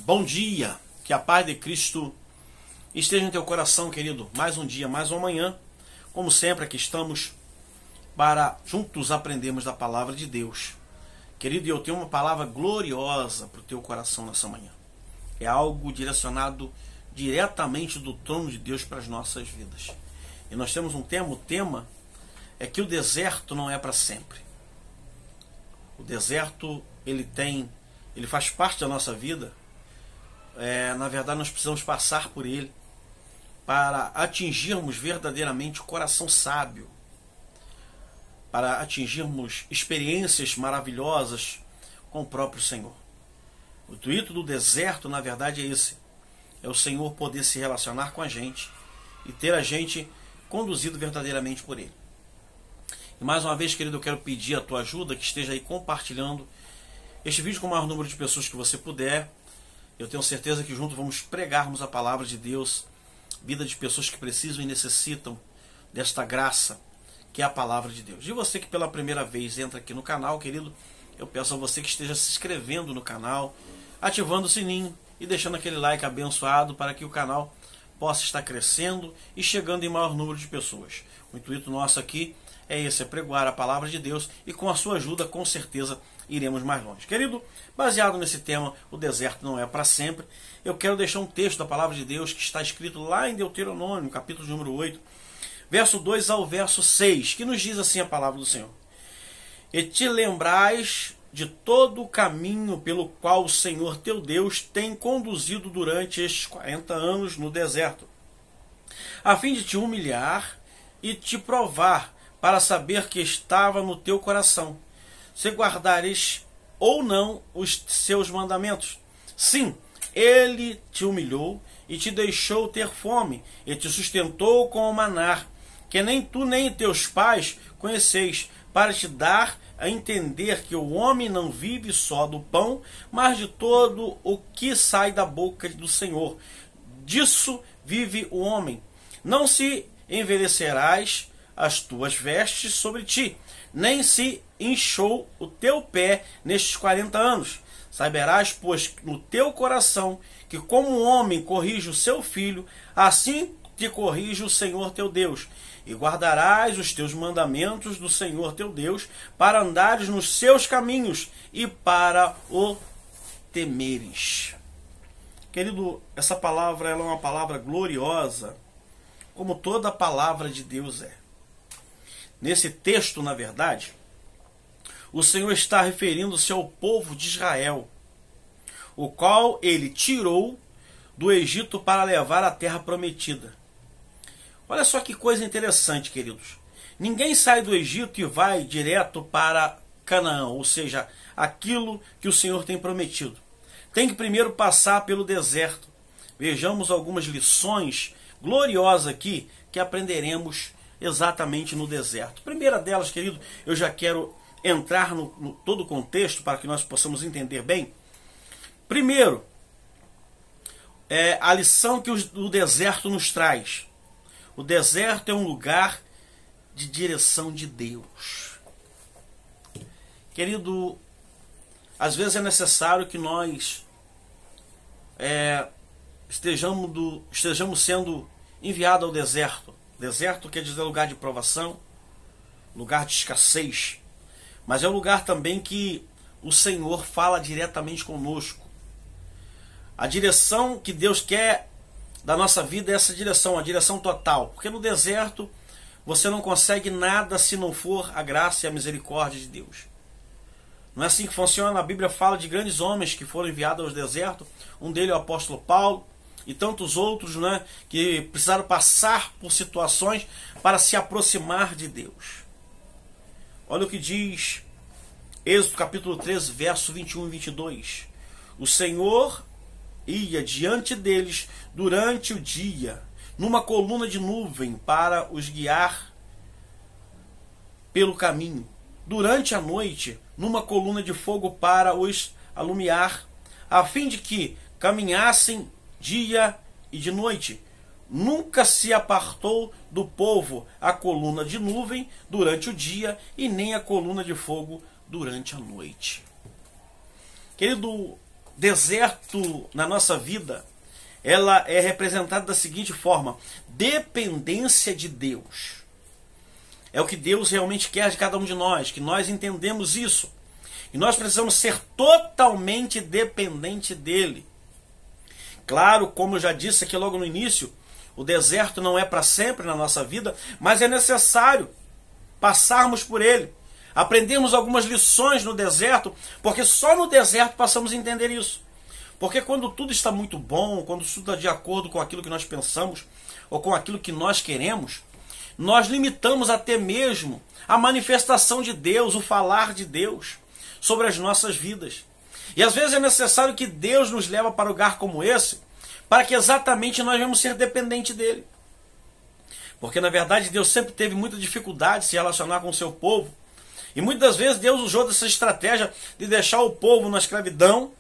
Bom dia, que a paz de Cristo esteja em teu coração, querido. Mais um dia, mais uma manhã. Como sempre, aqui estamos para juntos aprendermos da palavra de Deus. Querido, eu tenho uma palavra gloriosa para o teu coração nessa manhã. É algo direcionado diretamente do trono de Deus para as nossas vidas. E nós temos um tema, o tema é que o deserto não é para sempre. O deserto, ele faz parte da nossa vida. Na verdade, nós precisamos passar por ele para atingirmos verdadeiramente o coração sábio, para atingirmos experiências maravilhosas com o próprio Senhor. O intuito do deserto, na verdade, é esse: é o Senhor poder se relacionar com a gente e ter a gente conduzido verdadeiramente por Ele. E mais uma vez, querido, eu quero pedir a tua ajuda, que esteja aí compartilhando este vídeo com o maior número de pessoas que você puder. Eu tenho certeza que juntos vamos pregarmos a palavra de Deus, vida de pessoas que precisam e necessitam desta graça, que é a palavra de Deus. E você que pela primeira vez entra aqui no canal, querido, eu peço a você que esteja se inscrevendo no canal, ativando o sininho e deixando aquele like abençoado para que o canal possa estar crescendo e chegando em maior número de pessoas. O intuito nosso aqui é esse, é pregoar a palavra de Deus, e com a sua ajuda, com certeza, iremos mais longe. Querido, baseado nesse tema, o deserto não é para sempre, eu quero deixar um texto da palavra de Deus que está escrito lá em Deuteronômio, capítulo número 8, verso 2 ao verso 6, que nos diz assim a palavra do Senhor: E te lembrais de todo o caminho pelo qual o Senhor teu Deus tem conduzido durante estes 40 anos no deserto, a fim de te humilhar e te provar, para saber que estava no teu coração, se guardares ou não os seus mandamentos. Sim, ele te humilhou e te deixou ter fome, e te sustentou com o maná, que nem tu nem teus pais conheceis, para te dar a entender que o homem não vive só do pão, mas de todo o que sai da boca do Senhor. Disso vive o homem. Não se envelhecerás as tuas vestes sobre ti, nem se inchou o teu pé nestes 40 anos. Saberás, pois, no teu coração, que como um homem corrige o seu filho, assim te corrige o Senhor teu Deus. E guardarás os teus mandamentos do Senhor teu Deus, para andares nos seus caminhos e para o temeres. Querido, essa palavra ela é uma palavra gloriosa, como toda a palavra de Deus é. Nesse texto, na verdade, o Senhor está referindo-se ao povo de Israel, o qual ele tirou do Egito para levar à terra prometida. Olha só que coisa interessante, queridos. Ninguém sai do Egito e vai direto para Canaã, ou seja, aquilo que o Senhor tem prometido. Tem que primeiro passar pelo deserto. Vejamos algumas lições gloriosas aqui que aprenderemos exatamente no deserto. Primeira delas, querido, eu já quero entrar no todo o contexto para que nós possamos entender bem. Primeiro, a lição que o deserto nos traz. O deserto é um lugar de direção de Deus. Querido, às vezes é necessário que nós estejamos sendo enviados ao deserto. Deserto quer dizer lugar de provação, lugar de escassez, mas é um lugar também que o Senhor fala diretamente conosco. A direção que Deus quer da nossa vida é essa direção, a direção total. Porque no deserto você não consegue nada se não for a graça e a misericórdia de Deus. Não é assim que funciona. A Bíblia fala de grandes homens que foram enviados ao deserto. Um deles é o apóstolo Paulo, e tantos outros, né, que precisaram passar por situações para se aproximar de Deus. Olha o que diz Êxodo capítulo 13, verso 21 e 22. O Senhor ia diante deles durante o dia, numa coluna de nuvem para os guiar pelo caminho. Durante a noite, numa coluna de fogo para os alumiar, a fim de que caminhassem dia e de noite. Nunca se apartou do povo a coluna de nuvem durante o dia e nem a coluna de fogo durante a noite. Querido, deserto na nossa vida, ela é representada da seguinte forma: dependência de Deus. É o que Deus realmente quer de cada um de nós, que nós entendemos isso. E nós precisamos ser totalmente dependente dele. Claro, como eu já disse aqui logo no início, o deserto não é para sempre na nossa vida, mas é necessário passarmos por ele. Aprendermos algumas lições no deserto, porque só no deserto passamos a entender isso. Porque quando tudo está muito bom, quando tudo está de acordo com aquilo que nós pensamos, ou com aquilo que nós queremos, nós limitamos até mesmo a manifestação de Deus, o falar de Deus sobre as nossas vidas. E às vezes é necessário que Deus nos leve para um lugar como esse, para que exatamente nós venhamos ser dependentes dele. Porque na verdade Deus sempre teve muita dificuldade de se relacionar com o seu povo. E muitas vezes Deus usou dessa estratégia de deixar o povo na escravidão,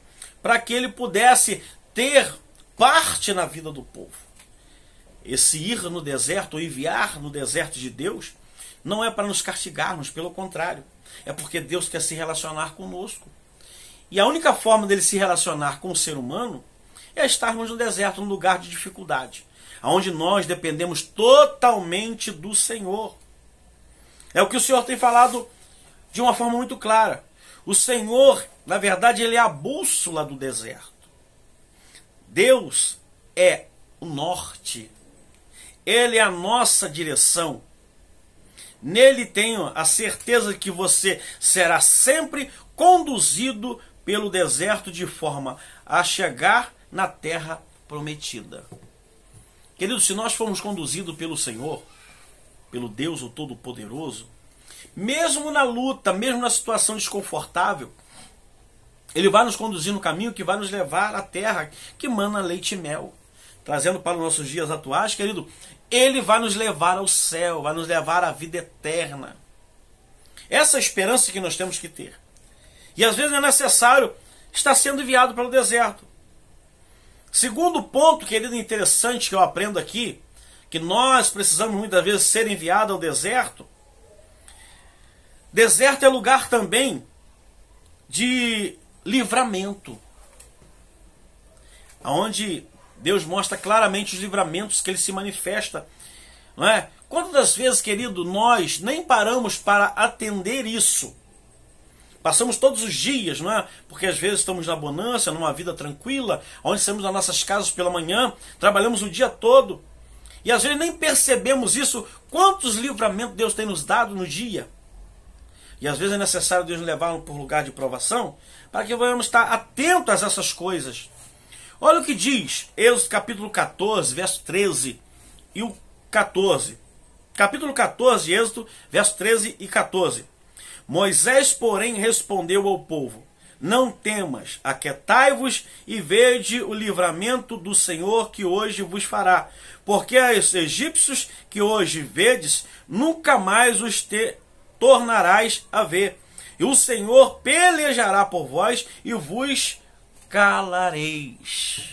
para que ele pudesse ter parte na vida do povo. Esse ir no deserto, ou enviar no deserto de Deus, não é para nos castigarmos, pelo contrário. É porque Deus quer se relacionar conosco. E a única forma dele se relacionar com o ser humano é estarmos no deserto, num lugar de dificuldade, onde nós dependemos totalmente do Senhor. É o que o Senhor tem falado de uma forma muito clara. O Senhor, na verdade, ele é a bússola do deserto. Deus é o norte. Ele é a nossa direção. Nele tenho a certeza que você será sempre conduzido pelo deserto de forma a chegar na terra prometida. Querido, se nós formos conduzidos pelo Senhor, pelo Deus o Todo-Poderoso, mesmo na luta, mesmo na situação desconfortável, ele vai nos conduzir no caminho que vai nos levar à terra que mana leite e mel. Trazendo para os nossos dias atuais, querido, ele vai nos levar ao céu, vai nos levar à vida eterna. Essa é a esperança que nós temos que ter. E às vezes é necessário estar sendo enviado para o deserto. Segundo ponto, querido, interessante que eu aprendo aqui, que nós precisamos muitas vezes ser enviados ao deserto. Deserto é lugar também de livramento, onde Deus mostra claramente os livramentos que ele se manifesta, não é? Quantas vezes, querido, nós nem paramos para atender isso? Passamos todos os dias, não é? Porque às vezes estamos na bonança, numa vida tranquila, onde saímos das nossas casas pela manhã, trabalhamos o dia todo, e às vezes nem percebemos isso, quantos livramentos Deus tem nos dado no dia. E às vezes é necessário Deus nos levar por lugar de provação, para que venhamos estar atentos a essas coisas. Olha o que diz Êxodo capítulo 14, verso 13 e o 14. Capítulo 14, Êxodo, verso 13 e 14. Moisés, porém, respondeu ao povo: não temas, aquietai-vos e vede o livramento do Senhor que hoje vos fará. Porque os egípcios que hoje vedes, nunca mais os tornarás a ver. E o Senhor pelejará por vós e vos calareis.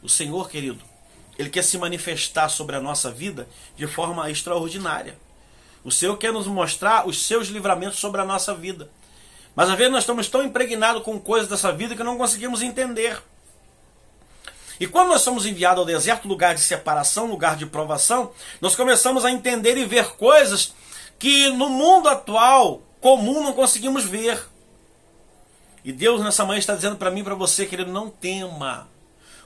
O Senhor, querido, ele quer se manifestar sobre a nossa vida de forma extraordinária. O Senhor quer nos mostrar os seus livramentos sobre a nossa vida. Mas às vezes nós estamos tão impregnados com coisas dessa vida que não conseguimos entender. E quando nós somos enviados ao deserto, lugar de separação, lugar de provação, nós começamos a entender e ver coisas que no mundo atual, comum, não conseguimos ver. E Deus nessa manhã está dizendo para mim e para você, querido, não tema.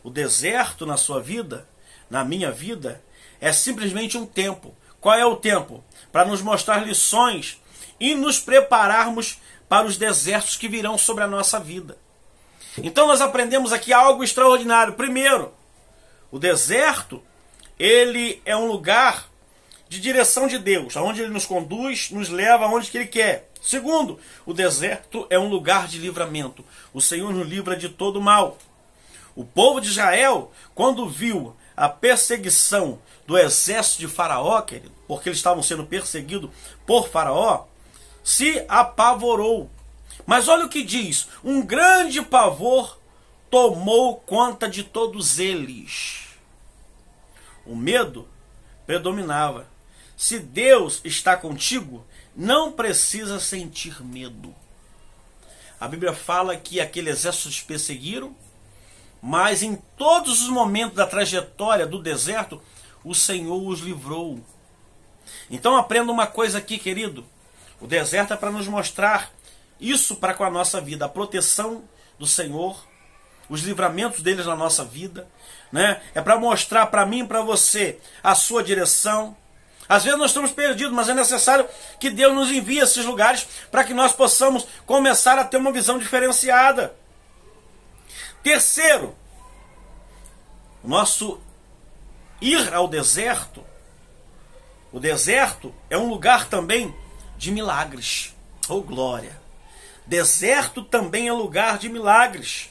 O deserto na sua vida, na minha vida, é simplesmente um tempo. Qual é o tempo? Para nos mostrar lições e nos prepararmos para os desertos que virão sobre a nossa vida. Então nós aprendemos aqui algo extraordinário. Primeiro, o deserto, ele é um lugar de direção de Deus, aonde ele nos conduz, nos leva aonde que ele quer. Segundo, o deserto é um lugar de livramento. O Senhor nos livra de todo mal. O povo de Israel, quando viu a perseguição do exército de Faraó, querido, porque eles estavam sendo perseguidos por Faraó, se apavorou. Mas olha o que diz: um grande pavor tomou conta de todos eles. O medo predominava. Se Deus está contigo, não precisa sentir medo. A Bíblia fala que aquele exército os perseguiram, mas em todos os momentos da trajetória do deserto, o Senhor os livrou. Então aprenda uma coisa aqui, querido. O deserto é para nos mostrar isso para com a nossa vida, a proteção do Senhor, os livramentos deles na nossa vida, né? É para mostrar para mim e para você a sua direção. Às vezes nós estamos perdidos, mas é necessário que Deus nos envie a esses lugares para que nós possamos começar a ter uma visão diferenciada. Terceiro, o nosso ir ao deserto. O deserto é um lugar também de milagres. Oh, glória! Deserto também é lugar de milagres.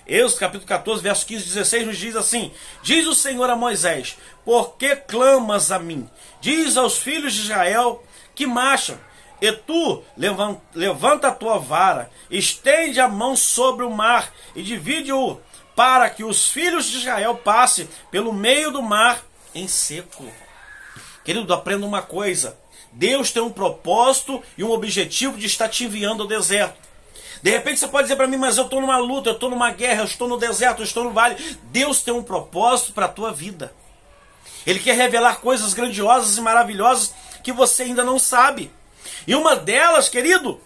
Êxodo capítulo 14, verso 15 e 16 nos diz assim: diz o Senhor a Moisés: por que clamas a mim? Diz aos filhos de Israel que marcham. E tu levanta a tua vara, estende a mão sobre o mar e divide-o, para que os filhos de Israel passem pelo meio do mar em seco. Querido, aprenda uma coisa. Deus tem um propósito e um objetivo de estar te enviando ao deserto. De repente você pode dizer para mim, mas eu estou numa luta, eu estou numa guerra, eu estou no deserto, eu estou no vale. Deus tem um propósito para a tua vida. Ele quer revelar coisas grandiosas e maravilhosas que você ainda não sabe. E uma delas, querido,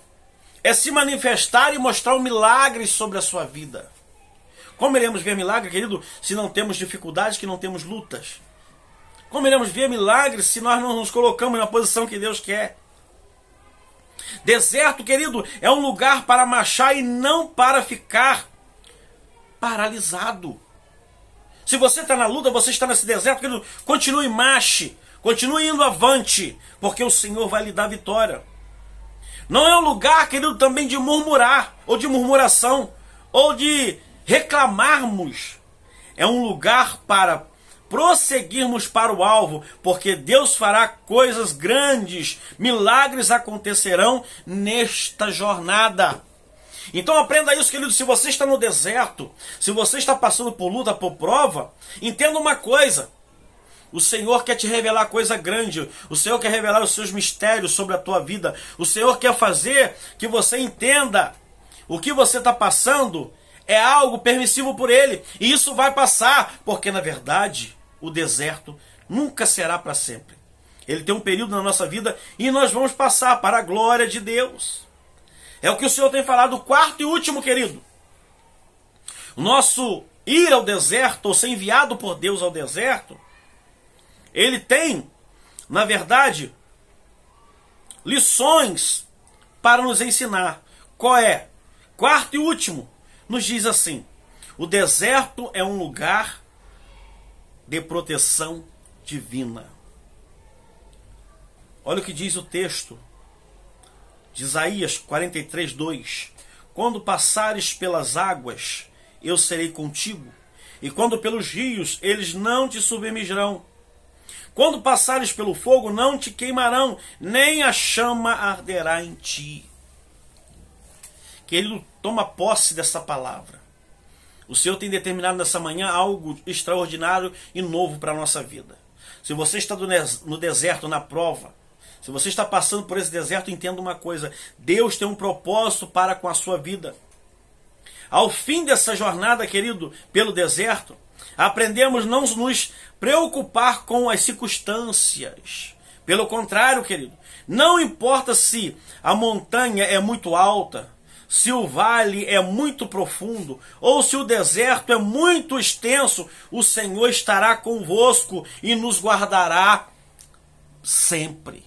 é se manifestar e mostrar um milagre sobre a sua vida. Como iremos ver milagre, querido, se não temos dificuldades, que não temos lutas? Como iremos ver milagres se nós não nos colocamos na posição que Deus quer? Deserto, querido, é um lugar para marchar e não para ficar paralisado. Se você está na luta, você está nesse deserto, querido, continue marche, continue indo avante, porque o Senhor vai lhe dar vitória. Não é um lugar, querido, também de murmurar, ou de murmuração, ou de reclamarmos. É um lugar para prosseguirmos para o alvo, porque Deus fará coisas grandes, milagres acontecerão nesta jornada. Então aprenda isso, querido. Se você está no deserto, se você está passando por luta, por prova, entenda uma coisa: o Senhor quer te revelar coisa grande, o Senhor quer revelar os seus mistérios sobre a tua vida, o Senhor quer fazer que você entenda o que você está passando é algo permissivo por Ele, e isso vai passar, porque na verdade o deserto nunca será para sempre. Ele tem um período na nossa vida e nós vamos passar para a glória de Deus. É o que o Senhor tem falado. Quarto e último, querido. O nosso ir ao deserto, ou ser enviado por Deus ao deserto, ele tem, na verdade, lições para nos ensinar. Qual é? Quarto e último, nos diz assim: o deserto é um lugar de proteção divina. Olha o que diz o texto de Isaías 43, 2. Quando passares pelas águas, eu serei contigo, e quando pelos rios, eles não te submergirão. Quando passares pelo fogo, não te queimarão, nem a chama arderá em ti. Querido, toma posse dessa palavra. O Senhor tem determinado nessa manhã algo extraordinário e novo para a nossa vida. Se você está no deserto, na prova, se você está passando por esse deserto, entenda uma coisa: Deus tem um propósito para com a sua vida. Ao fim dessa jornada, querido, pelo deserto, aprendemos não nos preocupar com as circunstâncias. Pelo contrário, querido, não importa se a montanha é muito alta, se o vale é muito profundo, ou se o deserto é muito extenso, o Senhor estará convosco e nos guardará sempre.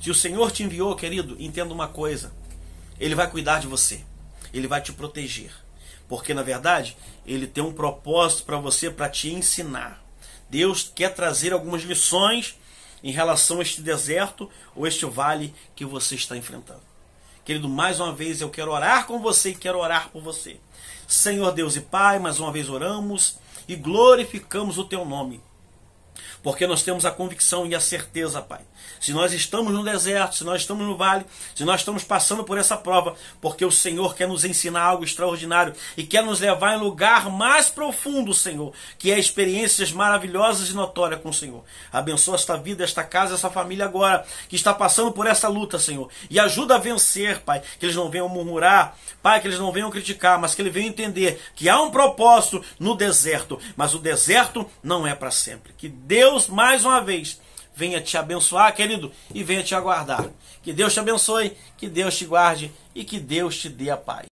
Se o Senhor te enviou, querido, entenda uma coisa: Ele vai cuidar de você, Ele vai te proteger, porque na verdade Ele tem um propósito para você, para te ensinar. Deus quer trazer algumas lições em relação a este deserto ou este vale que você está enfrentando. Querido, mais uma vez eu quero orar com você e quero orar por você. Senhor Deus e Pai, mais uma vez oramos e glorificamos o Teu nome. porque nós temos a convicção e a certeza, Pai. Se nós estamos no deserto, se nós estamos no vale, se nós estamos passando por essa prova, porque o Senhor quer nos ensinar algo extraordinário e quer nos levar em lugar mais profundo, Senhor, que é experiências maravilhosas e notórias com o Senhor. Abençoa esta vida, esta casa, essa família agora, que está passando por essa luta, Senhor, e ajuda a vencer, Pai, que eles não venham murmurar, Pai, que eles não venham criticar, mas que eles venham entender que há um propósito no deserto, mas o deserto não é para sempre. Que Deus, mais uma vez, venha te abençoar, querido, e venha te aguardar. Que Deus te abençoe, que Deus te guarde e que Deus te dê a paz.